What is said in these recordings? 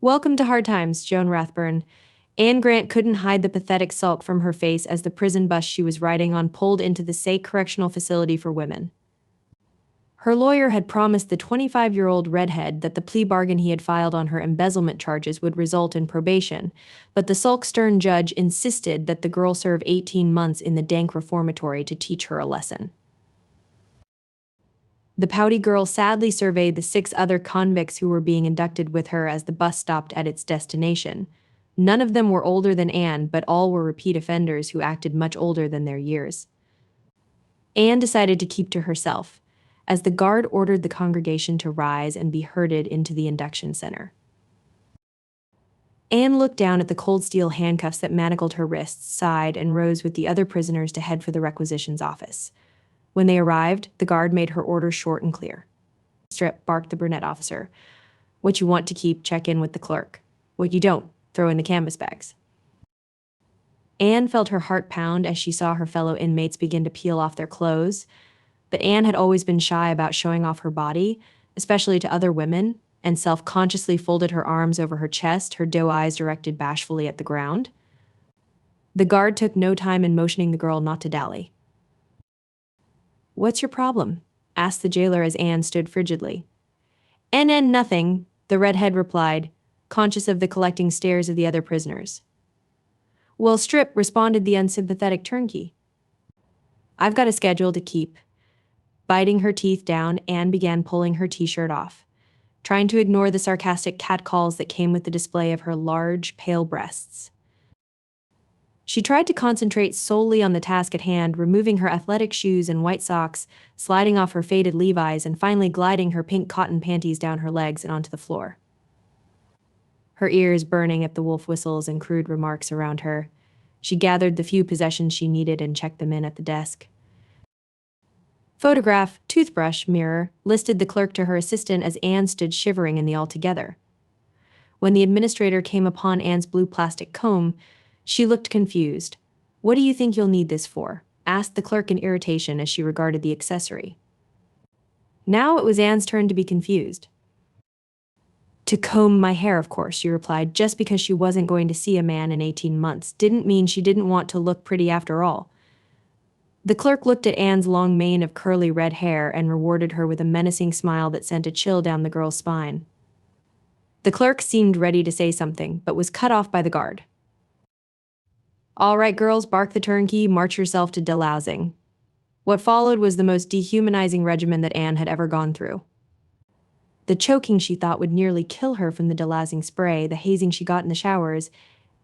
Welcome to Hard Times, Joan Rathburn. Anne Grant couldn't hide the pathetic sulk from her face as the prison bus she was riding on pulled into the Sake Correctional Facility for Women. Her lawyer had promised the 25-year-old redhead that the plea bargain he had filed on her embezzlement charges would result in probation, but the sulk-stern judge insisted that the girl serve 18 months in the dank reformatory to teach her a lesson. The pouty girl sadly surveyed the 6 other convicts who were being inducted with her as the bus stopped at its destination. None of them were older than Anne, but all were repeat offenders who acted much older than their years. Anne decided to keep to herself, as the guard ordered the congregation to rise and be herded into the induction center. Anne looked down at the cold steel handcuffs that manacled her wrists, sighed, and rose with the other prisoners to head for the requisitions office. When they arrived, the guard made her orders short and clear. "Strip," barked the brunette officer. "What you want to keep, check in with the clerk. What you don't, throw in the canvas bags." Anne felt her heart pound as she saw her fellow inmates begin to peel off their clothes, but Anne had always been shy about showing off her body, especially to other women, and self-consciously folded her arms over her chest, her doe eyes directed bashfully at the ground. The guard took no time in motioning the girl not to dally. "What's your problem?" asked the jailer as Anne stood frigidly. Nothing," the redhead replied, conscious of the collecting stares of the other prisoners. "Well, strip," responded the unsympathetic turnkey. "I've got a schedule to keep." Biting her teeth down, Anne began pulling her t-shirt off, trying to ignore the sarcastic catcalls that came with the display of her large, pale breasts. She tried to concentrate solely on the task at hand, removing her athletic shoes and white socks, sliding off her faded Levi's, and finally gliding her pink cotton panties down her legs and onto the floor. Her ears burning at the wolf whistles and crude remarks around her, she gathered the few possessions she needed and checked them in at the desk. "Photograph, toothbrush, mirror," listed the clerk to her assistant as Anne stood shivering in the altogether. When the administrator came upon Anne's blue plastic comb, she looked confused. "What do you think you'll need this for?" asked the clerk in irritation as she regarded the accessory. Now it was Anne's turn to be confused. "To comb my hair, of course," she replied. Just because she wasn't going to see a man in 18 months didn't mean she didn't want to look pretty after all. The clerk looked at Anne's long mane of curly red hair and rewarded her with a menacing smile that sent a chill down the girl's spine. The clerk seemed ready to say something, but was cut off by the guard. "All right, girls," barked the turnkey, "march yourself to delousing." What followed was the most dehumanizing regimen that Anne had ever gone through. The choking she thought would nearly kill her from the delousing spray, the hazing she got in the showers,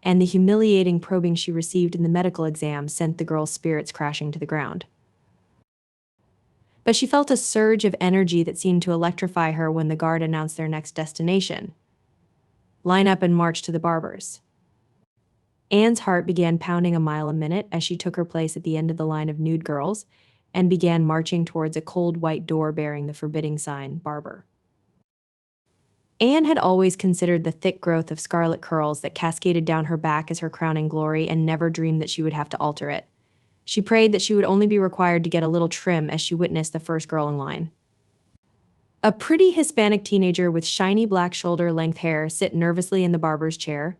and the humiliating probing she received in the medical exam sent the girl's spirits crashing to the ground. But she felt a surge of energy that seemed to electrify her when the guard announced their next destination. "Line up and march to the barber's." Anne's heart began pounding a mile a minute as she took her place at the end of the line of nude girls and began marching towards a cold white door bearing the forbidding sign, "Barber." Anne had always considered the thick growth of scarlet curls that cascaded down her back as her crowning glory and never dreamed that she would have to alter it. She prayed that she would only be required to get a little trim as she witnessed the first girl in line. A pretty Hispanic teenager with shiny black shoulder-length hair sit nervously in the barber's chair.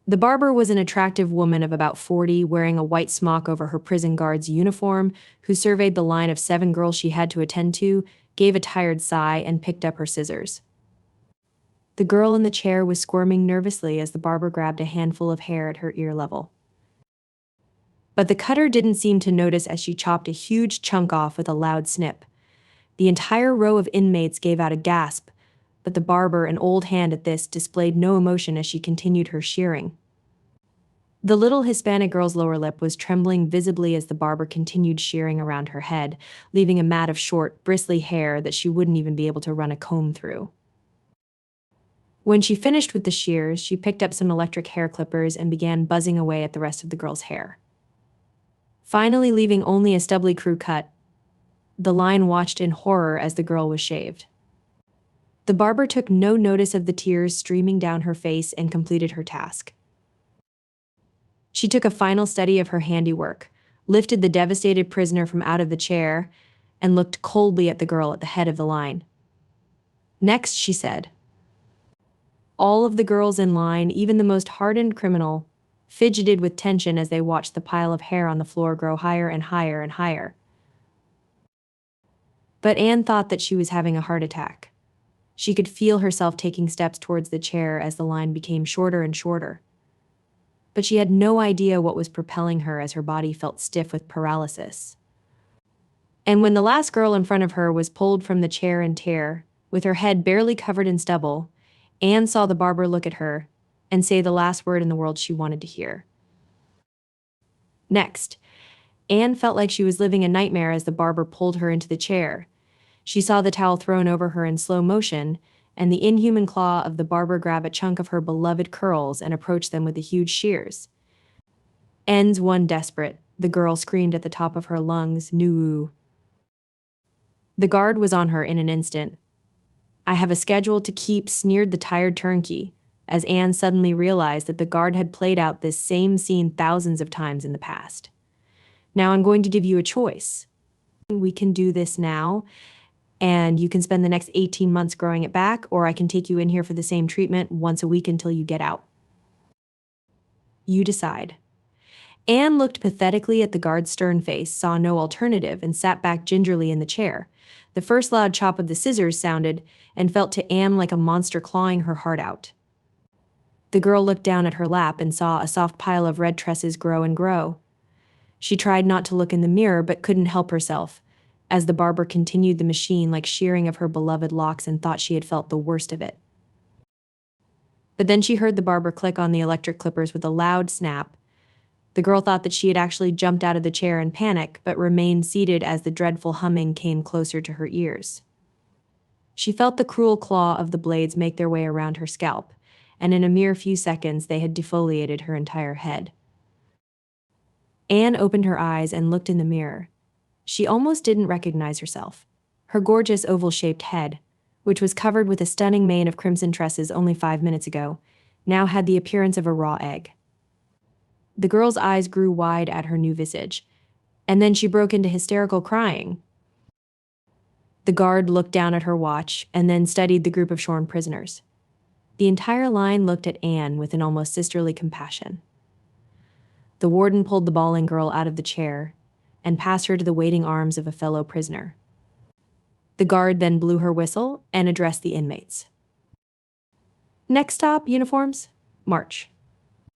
The barber was an attractive woman of about 40, wearing a white smock over her prison guard's uniform, who surveyed the line of 7 girls she had to attend to, gave a tired sigh, and picked up her scissors. The girl in the chair was squirming nervously as the barber grabbed a handful of hair at her ear level. But the cutter didn't seem to notice as she chopped a huge chunk off with a loud snip. The entire row of inmates gave out a gasp, but the barber, an old hand at this, displayed no emotion as she continued her shearing. The little Hispanic girl's lower lip was trembling visibly as the barber continued shearing around her head, leaving a mat of short, bristly hair that she wouldn't even be able to run a comb through. When she finished with the shears, she picked up some electric hair clippers and began buzzing away at the rest of the girl's hair. Finally leaving only a stubbly crew cut, the line watched in horror as the girl was shaved. The barber took no notice of the tears streaming down her face and completed her task. She took a final study of her handiwork, lifted the devastated prisoner from out of the chair, and looked coldly at the girl at the head of the line. "Next," she said. All of the girls in line, even the most hardened criminal, fidgeted with tension as they watched the pile of hair on the floor grow higher and higher and higher. But Anne thought that she was having a heart attack. She could feel herself taking steps towards the chair as the line became shorter and shorter. But she had no idea what was propelling her as her body felt stiff with paralysis. And when the last girl in front of her was pulled from the chair in terror, with her head barely covered in stubble, Anne saw the barber look at her and say the last word in the world she wanted to hear. Next, Anne felt like she was living a nightmare as the barber pulled her into the chair. She saw the towel thrown over her in slow motion, and the inhuman claw of the barber grab a chunk of her beloved curls and approach them with the huge shears. Ends one desperate, the girl screamed at the top of her lungs, "No!" The guard was on her in an instant. "I have a schedule to keep," sneered the tired turnkey, as Anne suddenly realized that the guard had played out this same scene thousands of times in the past. "Now I'm going to give you a choice. We can do this now, and you can spend the next 18 months growing it back, or I can take you in here for the same treatment once a week until you get out. You decide." Anne looked pathetically at the guard's stern face, saw no alternative, and sat back gingerly in the chair. The first loud chop of the scissors sounded, and felt to Anne like a monster clawing her heart out. The girl looked down at her lap and saw a soft pile of red tresses grow and grow. She tried not to look in the mirror, but couldn't help herself, as the barber continued the machine like shearing of her beloved locks, and thought she had felt the worst of it. But then she heard the barber click on the electric clippers with a loud snap. The girl thought that she had actually jumped out of the chair in panic, but remained seated as the dreadful humming came closer to her ears. She felt the cruel claw of the blades make their way around her scalp, and in a mere few seconds they had defoliated her entire head. Anne opened her eyes and looked in the mirror. She almost didn't recognize herself. Her gorgeous oval-shaped head, which was covered with a stunning mane of crimson tresses only 5 minutes ago, now had the appearance of a raw egg. The girl's eyes grew wide at her new visage, and then she broke into hysterical crying. The guard looked down at her watch and then studied the group of shorn prisoners. The entire line looked at Anne with an almost sisterly compassion. The warden pulled the bawling girl out of the chair and passed her to the waiting arms of a fellow prisoner. The guard then blew her whistle and addressed the inmates. "Next stop, uniforms, march."